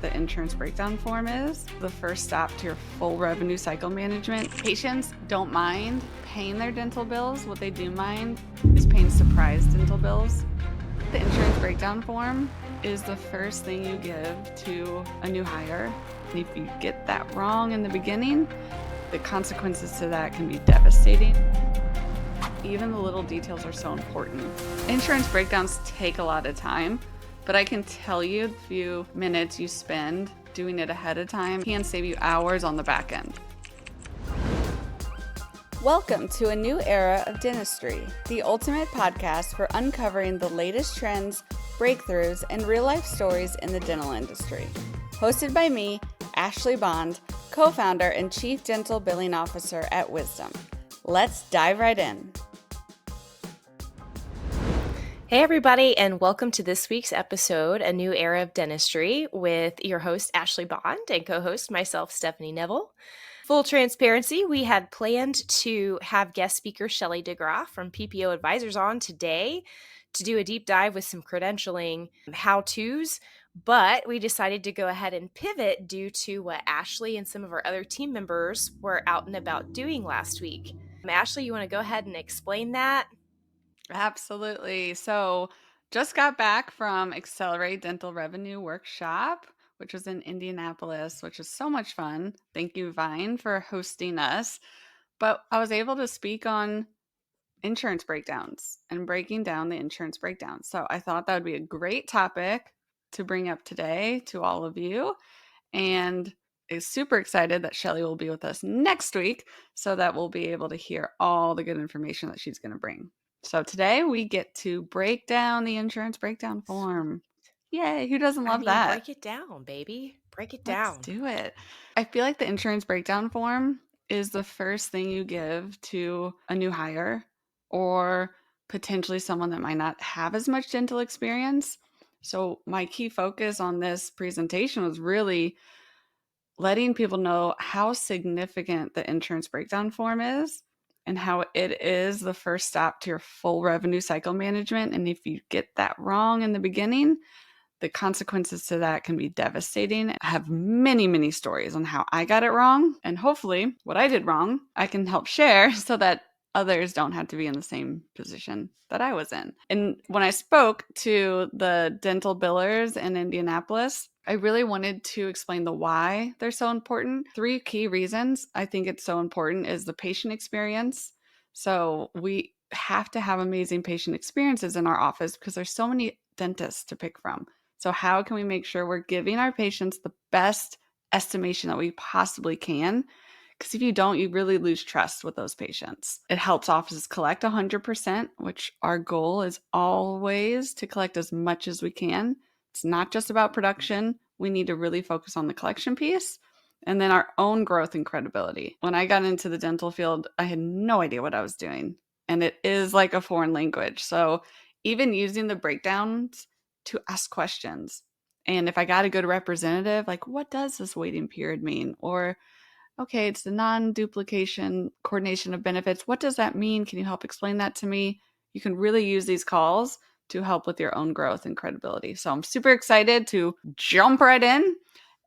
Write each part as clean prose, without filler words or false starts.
the insurance breakdown form is the first stop to your full revenue cycle management. Patients don't mind paying their dental bills. What they do mind is paying surprise dental bills. The insurance breakdown form is the first thing you give to a new hire. And if you get that wrong in the beginning, the consequences to that can be devastating. Even the little details are so important. Insurance breakdowns take a lot of time, but I can tell you the few minutes you spend doing it ahead of time can save you hours on the back end. Welcome to a new era of dentistry, the ultimate podcast for uncovering the latest trends, breakthroughs, and real-life stories in the dental industry. Hosted by me, Ashley Bond, co-founder and chief dental billing officer at Wisdom. Let's dive right in. Hey everybody, and welcome to this week's episode, A New Era of Dentistry, with your host Ashley Bond and co-host myself, Stephenie Neville. Full transparency, we had planned to have guest speaker Shelly DeGraff from PPO Advisors on today to do a deep dive with some credentialing how-tos, but we decided to go ahead and pivot due to what Ashley and some of our other team members were out and about doing last week. Ashley, you want to go ahead and explain that? Absolutely. So just got back from Accelerate Dental Revenue Workshop, which was in Indianapolis, which is so much fun. Thank you, Vine, for hosting us. But I was able to speak on insurance breakdowns and breaking down the insurance breakdowns. So I thought that would be a great topic to bring up today to all of you. And is super excited that Shelly will be with us next week so that we'll be able to hear all the good information that she's going to bring. So today we get to break down the insurance breakdown form. Yay, who doesn't love that? Break it down, baby. Break it down. Let's do it. I feel like the insurance breakdown form is the first thing you give to a new hire or potentially someone that might not have as much dental experience. So my key focus on this presentation was really letting people know how significant the insurance breakdown form is and how it is the first stop to your full revenue cycle management. And if you get that wrong in the beginning, the consequences to that can be devastating. I have many, many stories on how I got it wrong. And hopefully what I did wrong, I can help share so that others don't have to be in the same position that I was in. And when I spoke to the dental billers in Indianapolis, I really wanted to explain the why they're so important. 3 key reasons I think it's so important is the patient experience. So we have to have amazing patient experiences in our office because there's so many dentists to pick from. So how can we make sure we're giving our patients the best estimation that we possibly can? Because if you don't, you really lose trust with those patients. It helps offices collect 100%, which our goal is always to collect as much as we can. It's not just about production. We need to really focus on the collection piece and then our own growth and credibility. When I got into the dental field, I had no idea what I was doing. And it is like a foreign language. So even using the breakdowns to ask questions. And if I got a good representative, like, what does this waiting period mean? Or, okay, it's the non-duplication coordination of benefits. What does that mean? Can you help explain that to me? You can really use these calls to help with your own growth and credibility. So I'm super excited to jump right in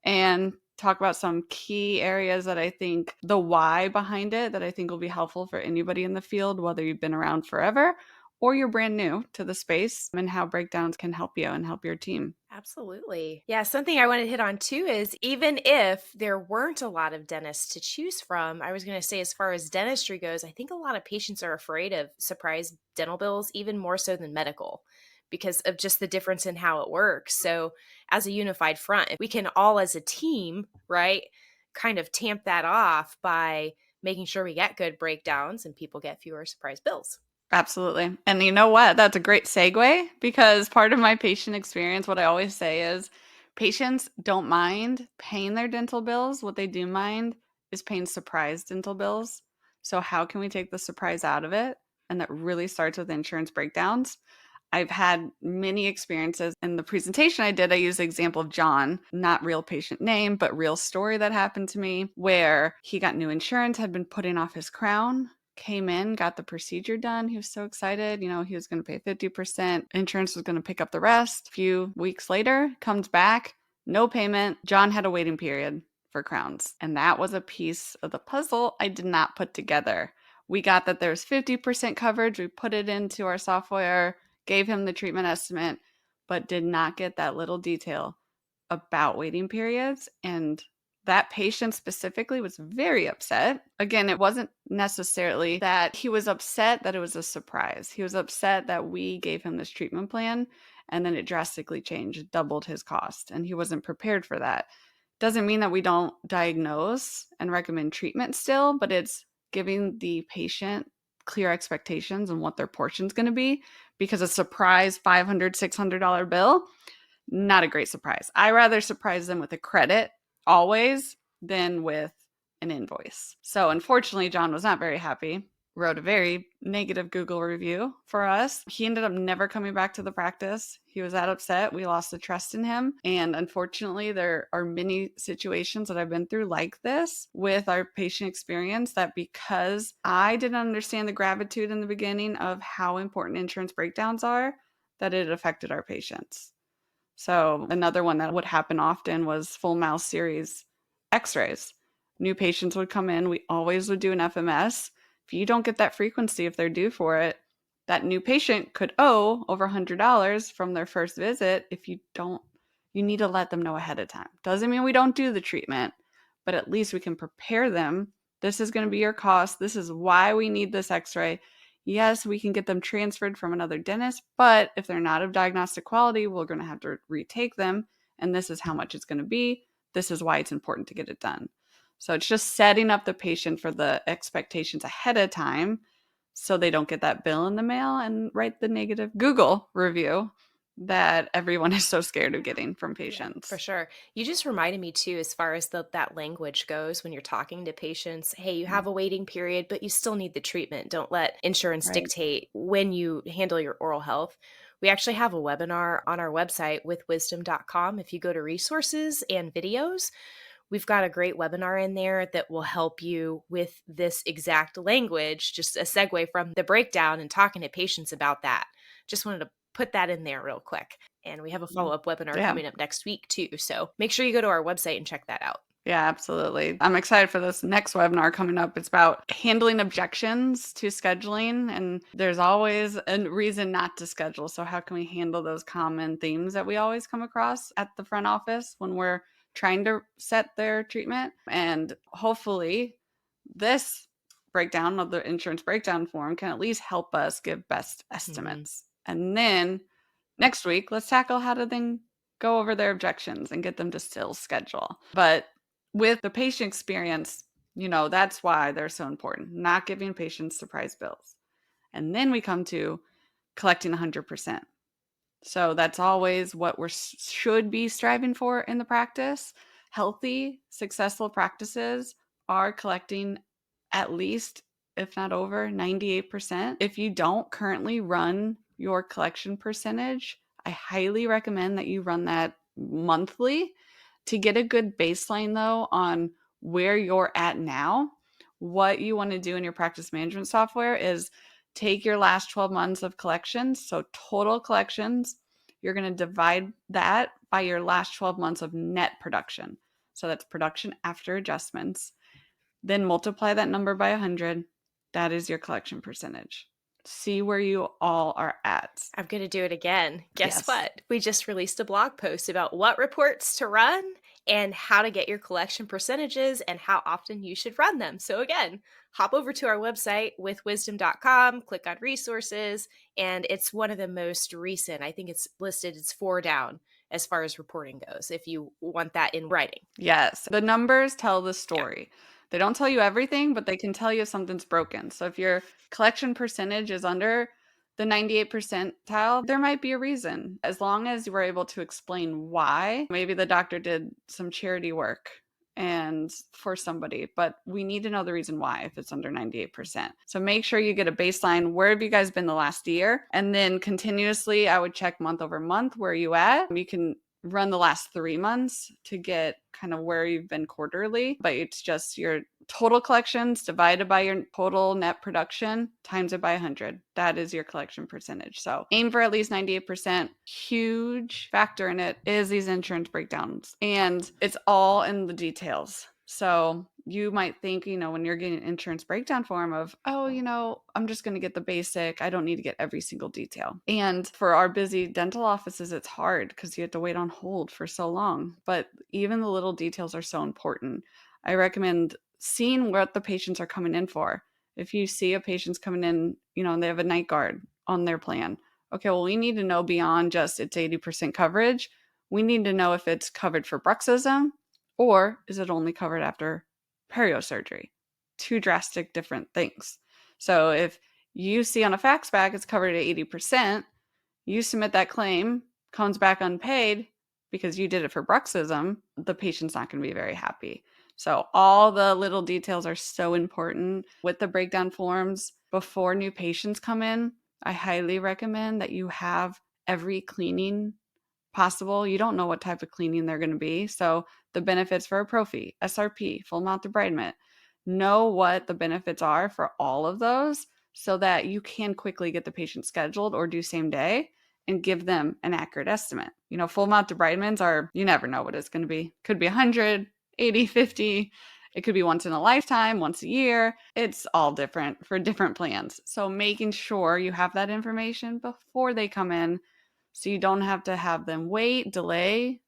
and talk about some key areas that I think the why behind it that I think will be helpful for anybody in the field, whether you've been around forever or you're brand new to the space, and how breakdowns can help you and help your team. Absolutely. Yeah, something I wanted to hit on too is even if there weren't a lot of dentists to choose from, I was going to say as far as dentistry goes, I think a lot of patients are afraid of surprise dental bills, even more so than medical, because of just the difference in how it works. So as a unified front, we can all as a team, right, kind of tamp that off by making sure we get good breakdowns and people get fewer surprise bills. Absolutely. And you know what? That's a great segue because part of my patient experience, what I always say is patients don't mind paying their dental bills. What they do mind is paying surprise dental bills. So how can we take the surprise out of it? And that really starts with insurance breakdowns. I've had many experiences. In the presentation I did, I used the example of John, not real patient name, but real story that happened to me where he got new insurance, had been putting off his crown, came in, got the procedure done. He was so excited. You know, he was going to pay 50%. Insurance was going to pick up the rest. A few weeks later, comes back, no payment. John had a waiting period for crowns. And that was a piece of the puzzle I did not put together. We got that there's 50% coverage. We put it into our software, gave him the treatment estimate, but did not get that little detail about waiting periods. And that patient specifically was very upset. Again, it wasn't necessarily that he was upset that it was a surprise. He was upset that we gave him this treatment plan and then it drastically changed, doubled his cost, and he wasn't prepared for that. Doesn't mean that we don't diagnose and recommend treatment still, but it's giving the patient clear expectations on what their portion's going to be, because a surprise $500, $600 bill, not a great surprise. I rather surprise them with a credit always than with an invoice. So unfortunately, John was not very happy, wrote a very negative Google review for us. He ended up never coming back to the practice. He was that upset. We lost the trust in him. And unfortunately, there are many situations that I've been through like this with our patient experience, that because I didn't understand the gravitude in the beginning of how important insurance breakdowns are, that it affected our patients. So another one that would happen often was full mouth series x-rays. New patients would come in. We always would do an FMS. If you don't get that frequency, if they're due for it, that new patient could owe over $100 from their first visit. If you don't, you need to let them know ahead of time. Doesn't mean we don't do the treatment, but at least we can prepare them. This is going to be your cost. This is why we need this x-ray. Yes, we can get them transferred from another dentist, but if they're not of diagnostic quality, we're going to have to retake them. And this is how much it's going to be. This is why it's important to get it done. So it's just setting up the patient for the expectations ahead of time so they don't get that bill in the mail and write the negative Google review that everyone is so scared of getting from patients. Yeah, for sure. You just reminded me too, as far as that language goes, when you're talking to patients, hey, you have a waiting period, but you still need the treatment. Don't let insurance Right. dictate when you handle your oral health. We actually have a webinar on our website with wisdom.com. If you go to resources and videos, we've got a great webinar in there that will help you with this exact language, just a segue from the breakdown and talking to patients about that. Just wanted to put that in there real quick. And we have a follow-up webinar Yeah. coming up next week too. So make sure you go to our website and check that out. Yeah, absolutely. I'm excited for this next webinar coming up. It's about handling objections to scheduling, and there's always a reason not to schedule. So how can we handle those common themes that we always come across at the front office when we're trying to set their treatment? And hopefully this breakdown of the insurance breakdown form can at least help us give best estimates. And then next week, let's tackle how to then go over their objections and get them to still schedule. But with the patient experience, that's why they're so important, not giving patients surprise bills. And then we come to collecting 100%. So that's always what we should be striving for in the practice. Healthy, successful practices are collecting at least, if not over, 98%. If you don't currently run your collection percentage, I highly recommend that you run that monthly to get a good baseline, though, on where you're at now. What you want to do in your practice management software is take your last 12 months of collections, so total collections. You're going to divide that by your last 12 months of net production. So that's production after adjustments. Then multiply that number by 100. That is your collection percentage. See where you all are at. I'm going to do it again. Guess Yes. what? We just released a blog post about what reports to run and how to get your collection percentages and how often you should run them. So again, hop over to our website withwisdom.com, click on resources, and it's one of the most recent. I think it's listed, it's 4 down as far as reporting goes, if you want that in writing. Yes. The numbers tell the story. Yeah. They don't tell you everything, but they can tell you if something's broken. So if your collection percentage is under the 98 percentile, there might be a reason. As long as you were able to explain why, maybe the doctor did some charity work and for somebody, but we need to know the reason why if it's under 98%. So make sure you get a baseline. Where have you guys been the last year? And then continuously, I would check month over month. Where are you at? You can run the last 3 months to get kind of where you've been quarterly, but it's just your total collections divided by your total net production, times it by 100. That is your collection percentage. So aim for at least 98%. Huge factor in it is these insurance breakdowns. And it's all in the details. So you might think, when you're getting an insurance breakdown form of, I'm just going to get the basic. I don't need to get every single detail. And for our busy dental offices, it's hard because you have to wait on hold for so long. But even the little details are so important. I recommend seeing what the patients are coming in for. If you see a patient's coming in, and they have a night guard on their plan, okay, well, we need to know beyond just it's 80% coverage. We need to know if it's covered for bruxism or is it only covered after perio surgery? Two drastic different things. So if you see on a fax back it's covered at 80%, you submit that claim, comes back unpaid because you did it for bruxism, the patient's not going to be very happy. So all the little details are so important. With the breakdown forms, before new patients come in, I highly recommend that you have every cleaning possible. You don't know what type of cleaning they're going to be. So the benefits for a prophy, SRP, full mouth debridement, know what the benefits are for all of those so that you can quickly get the patient scheduled or do same day and give them an accurate estimate. Full mouth debridements are, you never know what it's going to be. Could be 100, 80, 50. It could be once in a lifetime, once a year. It's all different for different plans. So making sure you have that information before they come in so you don't have to have them wait, delay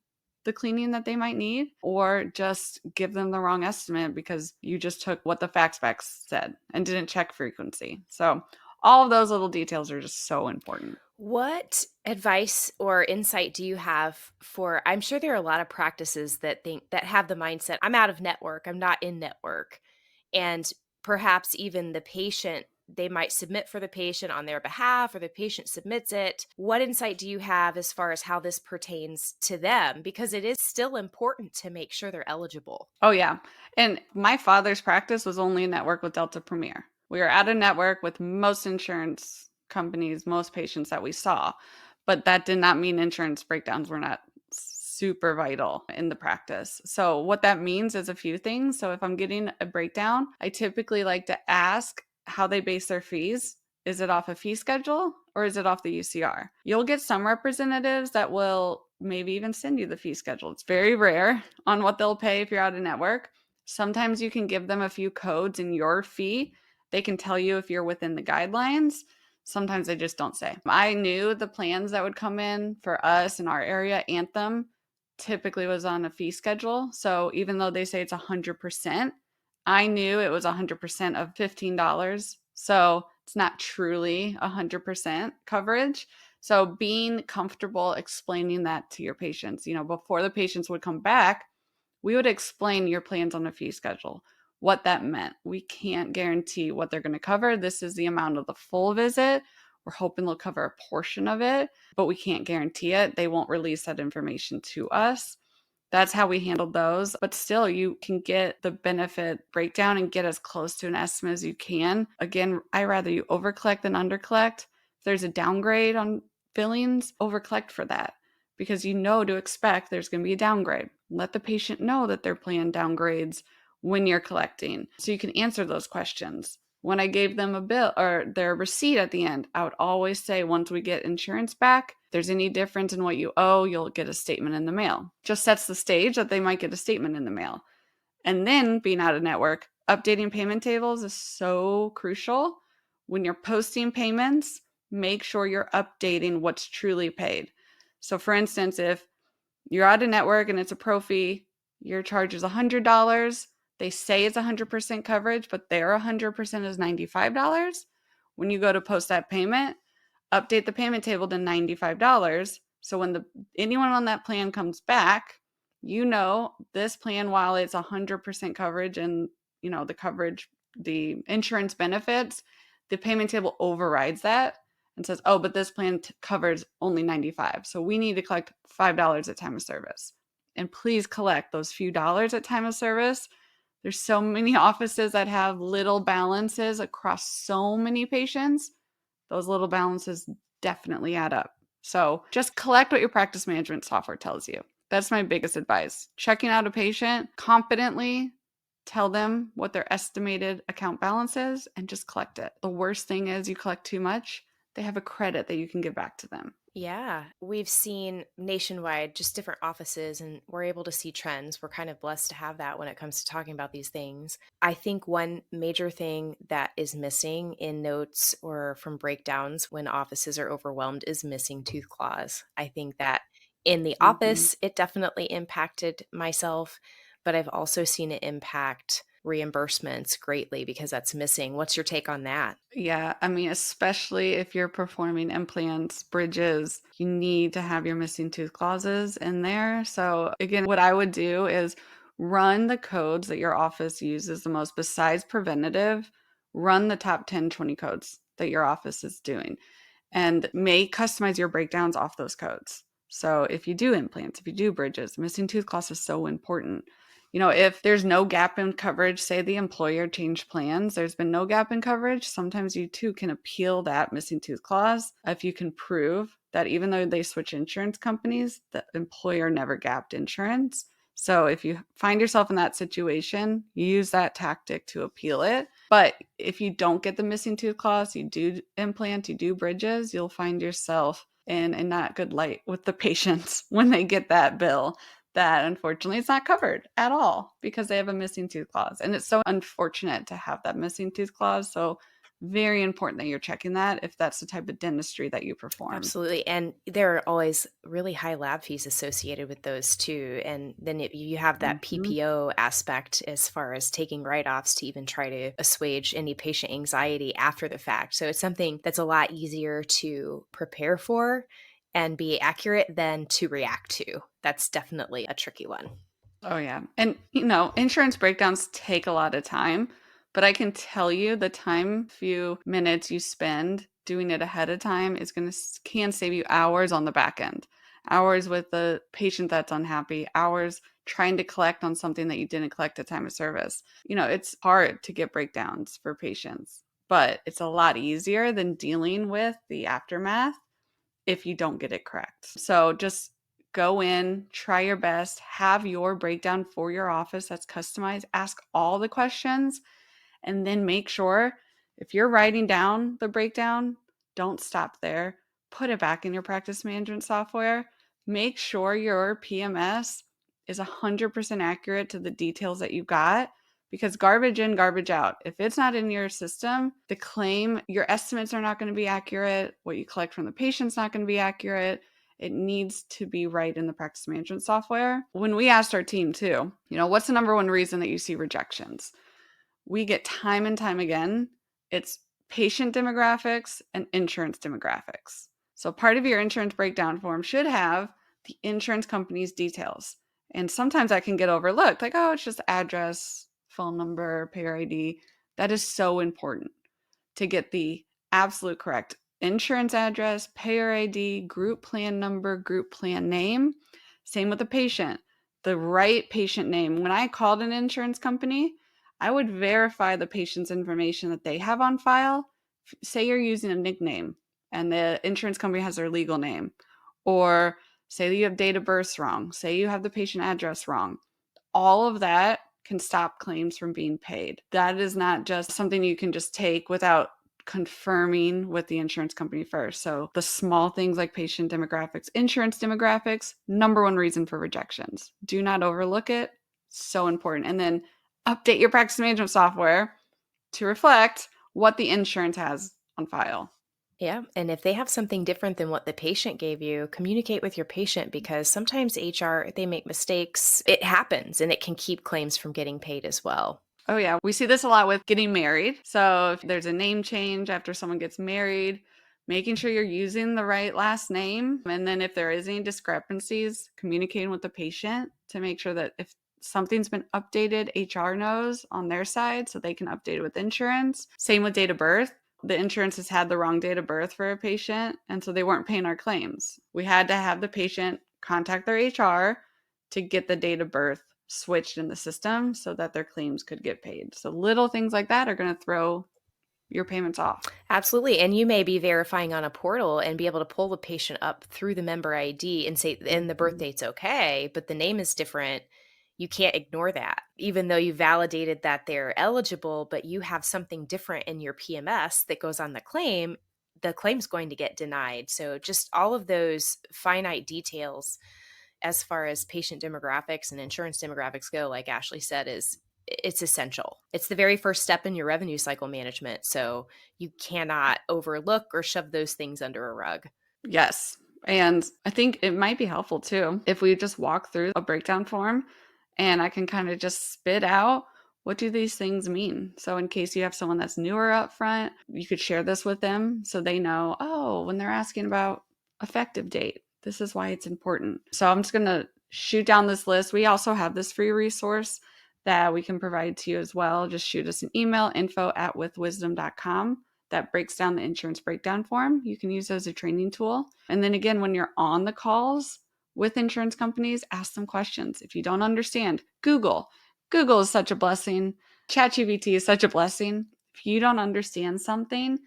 the cleaning that they might need, or just give them the wrong estimate because you just took what the fax back said and didn't check frequency. So all of those little details are just so important. What advice or insight do you have for, I'm sure there are a lot of practices that have the mindset, I'm out of network, I'm not in network. And perhaps even the patient, they might submit for the patient on their behalf or the patient submits it. What insight do you have as far as how this pertains to them? Because it is still important to make sure they're eligible. Oh, yeah. And my father's practice was only a network with Delta Premier. We were out of network with most insurance companies, most patients that we saw. But that did not mean insurance breakdowns were not super vital in the practice. So what that means is a few things. So if I'm getting a breakdown, I typically like to ask how they base their fees. Is it off a fee schedule or is it off the UCR? You'll get some representatives that will maybe even send you the fee schedule. It's very rare on what they'll pay if you're out of network. Sometimes you can give them a few codes in your fee. They can tell you if you're within the guidelines. Sometimes they just don't say. I knew the plans that would come in for us in our area, Anthem, typically was on a fee schedule. So even though they say it's 100%, I knew it was 100% of $15. So it's not truly 100% coverage. So being comfortable explaining that to your patients, before the patients would come back, we would explain your plans on a fee schedule, what that meant. We can't guarantee what they're going to cover. This is the amount of the full visit. We're hoping they'll cover a portion of it, but we can't guarantee it. They won't release that information to us. That's how we handled those. But still, you can get the benefit breakdown and get as close to an estimate as you can. Again, I rather you overcollect than undercollect. If there's a downgrade on billings, overcollect for that because you know to expect there's going to be a downgrade. Let the patient know that their plan downgrades when you're collecting so you can answer those questions. When I gave them a bill or their receipt at the end, I would always say, once we get insurance back, if there's any difference in what you owe, you'll get a statement in the mail. Just sets the stage that they might get a statement in the mail. And then being out of network, updating payment tables is so crucial. When you're posting payments, make sure you're updating what's truly paid. So for instance, if you're out of network and it's a pro fee, your charge is $100. They say it's 100% coverage, but their 100% is $95. When you go to post that payment, update the payment table to $95. So when anyone on that plan comes back, this plan, while it's 100% coverage and the coverage, the insurance benefits, the payment table overrides that and says, oh, but this plan covers only $95. So we need to collect $5 at time of service. And please collect those few dollars at time of service. There's so many offices that have little balances across so many patients. Those little balances definitely add up. So just collect what your practice management software tells you. That's my biggest advice. Checking out a patient confidently Tell them what their estimated account balance is and just collect it. The worst thing is you collect too much, they have a credit that you can give back to them. Yeah, we've seen nationwide just different offices and we're able to see trends. We're kind of blessed to have that when it comes to talking about these things. I think one major thing that is missing in notes or from breakdowns when offices are overwhelmed is missing tooth claws. I think that in the Mhm. office, it definitely impacted myself, but I've also seen it impact reimbursements greatly because that's missing. What's your take on that? Yeah, I mean, especially if you're performing implants, bridges, you need to have your missing tooth clauses in there. So, again, what I would do is run the codes that your office uses the most besides preventative, run the top 10, 20 codes that your office is doing and may customize your breakdowns off those codes. So if you do implants, if you do bridges, missing tooth clause is so important. If there's no gap in coverage, say the employer changed plans, there's been no gap in coverage, sometimes you too can appeal that missing tooth clause if you can prove that even though they switch insurance companies, the employer never gapped insurance. So if you find yourself in that situation, you use that tactic to appeal it. But if you don't get the missing tooth clause, you do implant, you do bridges, you'll find yourself in a not good light with the patients when they get that bill that unfortunately it's not covered at all because they have a missing tooth clause. And it's so unfortunate to have that missing tooth clause. So very important that you're checking that if that's the type of dentistry that you perform. Absolutely. And there are always really high lab fees associated with those too. And then you have that Mhm. PPO aspect as far as taking write offs to even try to assuage any patient anxiety after the fact. So it's something that's a lot easier to prepare for and be accurate than to react to. That's definitely a tricky one. Oh, yeah. And, insurance breakdowns take a lot of time, but I can tell you the time, few minutes you spend doing it ahead of time is can save you hours on the back end. Hours with the patient that's unhappy, hours trying to collect on something that you didn't collect at time of service. It's hard to get breakdowns for patients, but it's a lot easier than dealing with the aftermath if you don't get it correct. So just go in, try your best, have your breakdown for your office that's customized, ask all the questions, and then make sure if you're writing down the breakdown, don't stop there. Put it back in your practice management software. Make sure your PMS is 100% accurate to the details that you got because garbage in, garbage out. If it's not in your system, the claim, your estimates are not going to be accurate. What you collect from the patient's not going to be accurate. It needs to be right in the practice management software. When we asked our team too, what's the number one reason that you see rejections? We get time and time again, it's patient demographics and insurance demographics. So part of your insurance breakdown form should have the insurance company's details. And sometimes that can get overlooked, like, oh, it's just address, phone number, payer ID. That is so important to get the absolute correct insurance address, payer ID, group plan number, group plan name. Same with the patient, the right patient name. When I called an insurance company, I would verify the patient's information that they have on file. Say you're using a nickname and the insurance company has their legal name, or say that you have date of birth wrong, say you have the patient address wrong. All of that can stop claims from being paid. That is not just something you can just take without confirming with the insurance company first. So the small things like patient demographics, insurance demographics, number one reason for rejections. Do not overlook it. So important. And then update your practice management software to reflect what the insurance has on file. Yeah. And if they have something different than what the patient gave you, communicate with your patient because sometimes HR, they make mistakes. It happens and it can keep claims from getting paid as well. Oh, yeah. We see this a lot with getting married. So if there's a name change after someone gets married, making sure you're using the right last name. And then if there is any discrepancies, communicating with the patient to make sure that if something's been updated, HR knows on their side so they can update it with insurance. Same with date of birth. The insurance has had the wrong date of birth for a patient, and so they weren't paying our claims. We had to have the patient contact their HR to get the date of birth switched in the system so that their claims could get paid. So little things like that are going to throw your payments off. Absolutely. And you may be verifying on a portal and be able to pull the patient up through the member ID and say, and the birth Mhm. date's okay, but the name is different. You can't ignore that. Even though you validated that they're eligible, but you have something different in your PMS that goes on the claim's going to get denied. So just all of those finite details as far as patient demographics and insurance demographics go, like Ashley said, it's essential. It's the very first step in your revenue cycle management. So you cannot overlook or shove those things under a rug. Yes. And I think it might be helpful too if we just walk through a breakdown form and I can kind of just spit out what do these things mean. So in case you have someone that's newer up front, you could share this with them so they know, oh, when they're asking about effective date, this is why it's important. So I'm just going to shoot down this list. We also have this free resource that we can provide to you as well. Just shoot us an email, info@withwisdom.com. That breaks down the insurance breakdown form. You can use it as a training tool. And then again, when you're on the calls with insurance companies, ask them questions. If you don't understand, Google. Google is such a blessing. ChatGPT is such a blessing. If you don't understand something,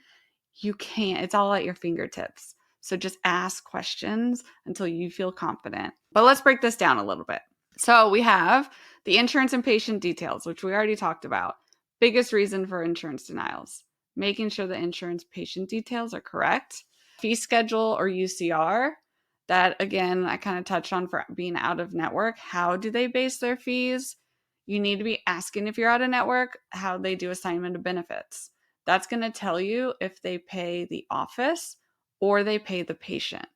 you can't. It's all at your fingertips. So just ask questions until you feel confident. But let's break this down a little bit. So we have the insurance and patient details, which we already talked about. Biggest reason for insurance denials: making sure the insurance patient details are correct. Fee schedule or UCR, that again, I kind of touched on for being out of network. How do they base their fees? You need to be asking if you're out of network, how they do assignment of benefits. That's going to tell you if they pay the office or they pay the patient.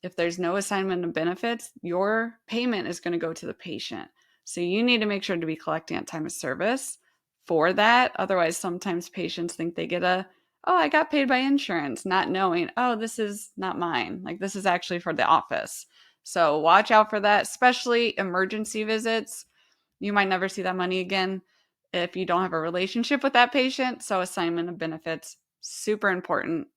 If there's no assignment of benefits, your payment is going to go to the patient. So you need to make sure to be collecting at time of service for that. Otherwise, sometimes patients think they get oh, I got paid by insurance, not knowing, oh, this is not mine. Like, this is actually for the office. So watch out for that, especially emergency visits. You might never see that money again if you don't have a relationship with that patient. So assignment of benefits, super important.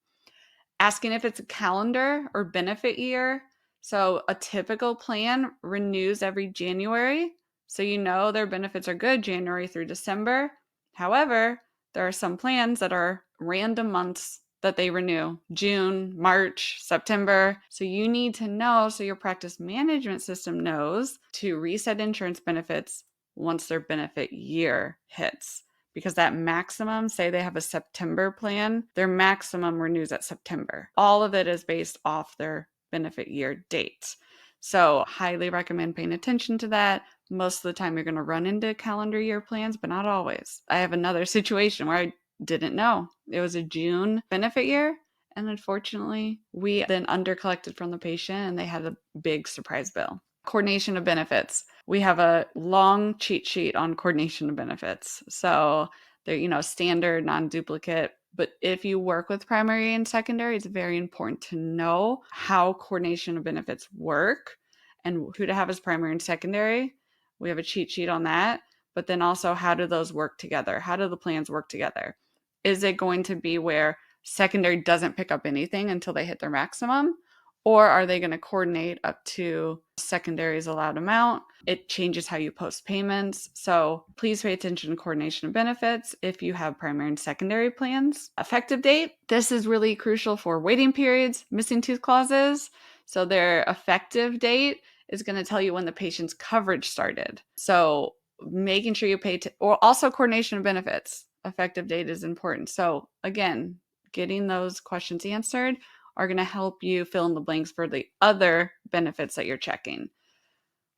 Asking if it's a calendar or benefit year. So a typical plan renews every January. So you know their benefits are good January through December. However, there are some plans that are random months that they renew: June, March, September. So you need to know, so your practice management system knows to reset insurance benefits once their benefit year hits. Because that maximum, say they have a September plan, their maximum renews at September. All of it is based off their benefit year date. So highly recommend paying attention to that. Most of the time you're going to run into calendar year plans, but not always. I have another situation where I didn't know. It was a June benefit year. And unfortunately, we then undercollected from the patient and they had a big surprise bill. Coordination of benefits. We have a long cheat sheet on coordination of benefits. So they're, standard, non-duplicate. But if you work with primary and secondary, it's very important to know how coordination of benefits work and who to have as primary and secondary. We have a cheat sheet on that. But then also, how do those work together? How do the plans work together? Is it going to be where secondary doesn't pick up anything until they hit their maximum? Or are they going to coordinate up to secondary's allowed amount? It changes how you post payments. So please pay attention to coordination of benefits if you have primary and secondary plans. Effective date. This is really crucial for waiting periods, missing tooth clauses. So their effective date is going to tell you when the patient's coverage started. So making sure you pay, or also coordination of benefits. Effective date is important. So again, getting those questions answered are going to help you fill in the blanks for the other benefits that you're checking.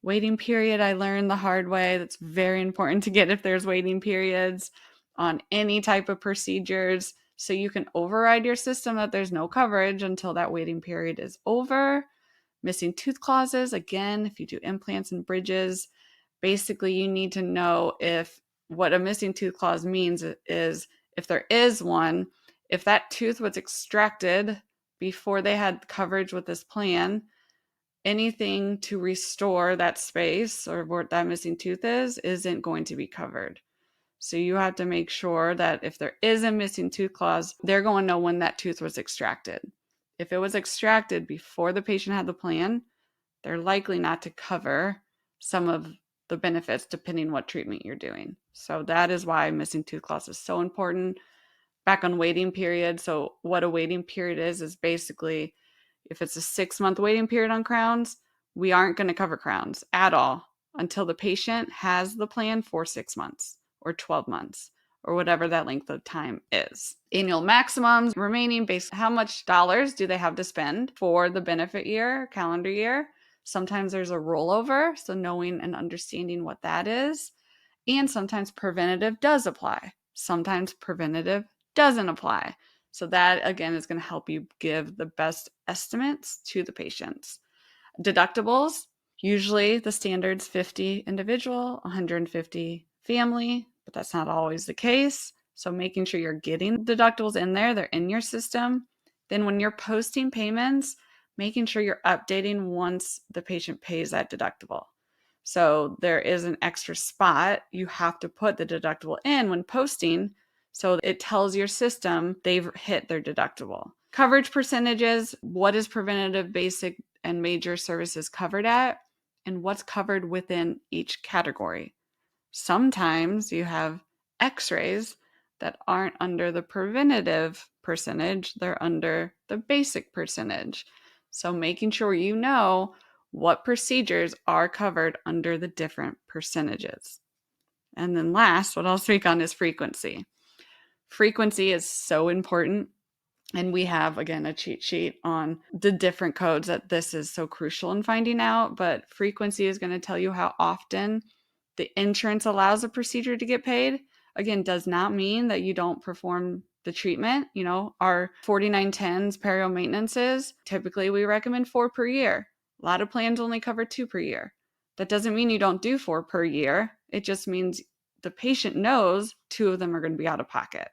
Waiting period, I learned the hard way. That's very important to get if there's waiting periods on any type of procedures. So you can override your system that there's no coverage until that waiting period is over. Missing tooth clauses, again, if you do implants and bridges, basically you need to know if what a missing tooth clause means is if there is one, if that tooth was extracted before they had coverage with this plan, anything to restore that space or what that missing tooth is isn't going to be covered. So you have to make sure that if there is a missing tooth clause, they're going to know when that tooth was extracted. If it was extracted before the patient had the plan, they're likely not to cover some of the benefits depending what treatment you're doing. So that is why missing tooth clause is so important. Back on waiting period. So what a waiting period is basically if it's a 6-month waiting period on crowns, we aren't going to cover crowns at all until the patient has the plan for 6 months or 12 months or whatever that length of time is. Annual maximums remaining based on how much dollars do they have to spend for the benefit year, calendar year. Sometimes there's a rollover, so knowing and understanding what that is. And sometimes preventative does apply. Sometimes preventative doesn't apply. So that, again, is going to help you give the best estimates to the patients. Deductibles, usually the standard's 50 individual, 150 family, but that's not always the case. So making sure you're getting deductibles in there, they're in your system. Then when you're posting payments, making sure you're updating once the patient pays that deductible. So there is an extra spot you have to put the deductible in when posting, so it tells your system they've hit their deductible. Coverage percentages, what is preventative, basic, and major services covered at, and what's covered within each category. Sometimes you have x-rays that aren't under the preventative percentage, they're under the basic percentage. So making sure you know what procedures are covered under the different percentages. And then last, what I'll speak on is frequency. Frequency is so important. And we have, again, a cheat sheet on the different codes that this is so crucial in finding out. But frequency is going to tell you how often the insurance allows a procedure to get paid. Again, does not mean that you don't perform the treatment. You know, our 4910s perio maintenances, typically we recommend 4 per year. A lot of plans only cover 2 per year. That doesn't mean you don't do 4 per year. It just means the patient knows 2 of them are going to be out of pocket.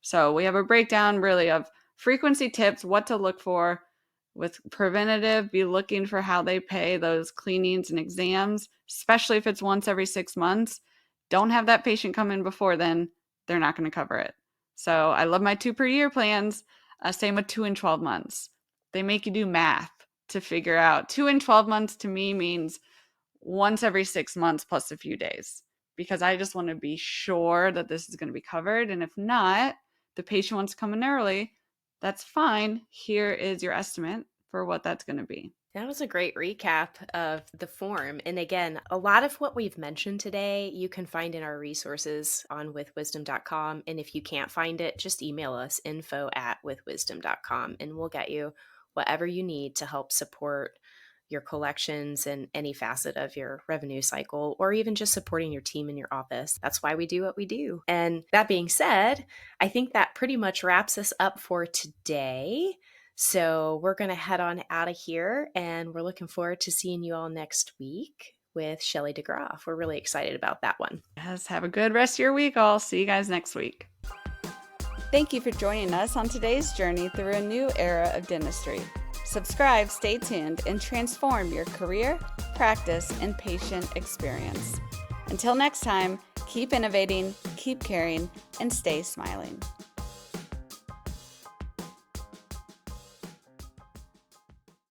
So we have a breakdown really of frequency tips, what to look for. With preventative, be looking for how they pay those cleanings and exams, especially if it's once every 6 months. Don't have that patient come in before then. They're not going to cover it. So I love my 2 per year plans. Same with 2 and 12 months. They make you do math to figure out 2 and 12 months to me means once every 6 months plus a few days, because I just want to be sure that this is going to be covered. And if not, the patient wants to come in early, that's fine. Here is your estimate for what that's going to be. That was a great recap of the form. And again, a lot of what we've mentioned today, you can find in our resources on withwisdom.com. And if you can't find it, just email us info@withwisdom.com and we'll get you whatever you need to help support your collections and any facet of your revenue cycle, or even just supporting your team in your office. That's why we do what we do. And that being said, I think that pretty much wraps us up for today. So we're going to head on out of here, and we're looking forward to seeing you all next week with Shelley DeGroff. We're really excited about that one. Yes, have a good rest of your week. I'll see you guys next week. Thank you for joining us on today's journey through a new era of dentistry. Subscribe, stay tuned, and transform your career, practice, and patient experience. Until next time, keep innovating, keep caring, and stay smiling.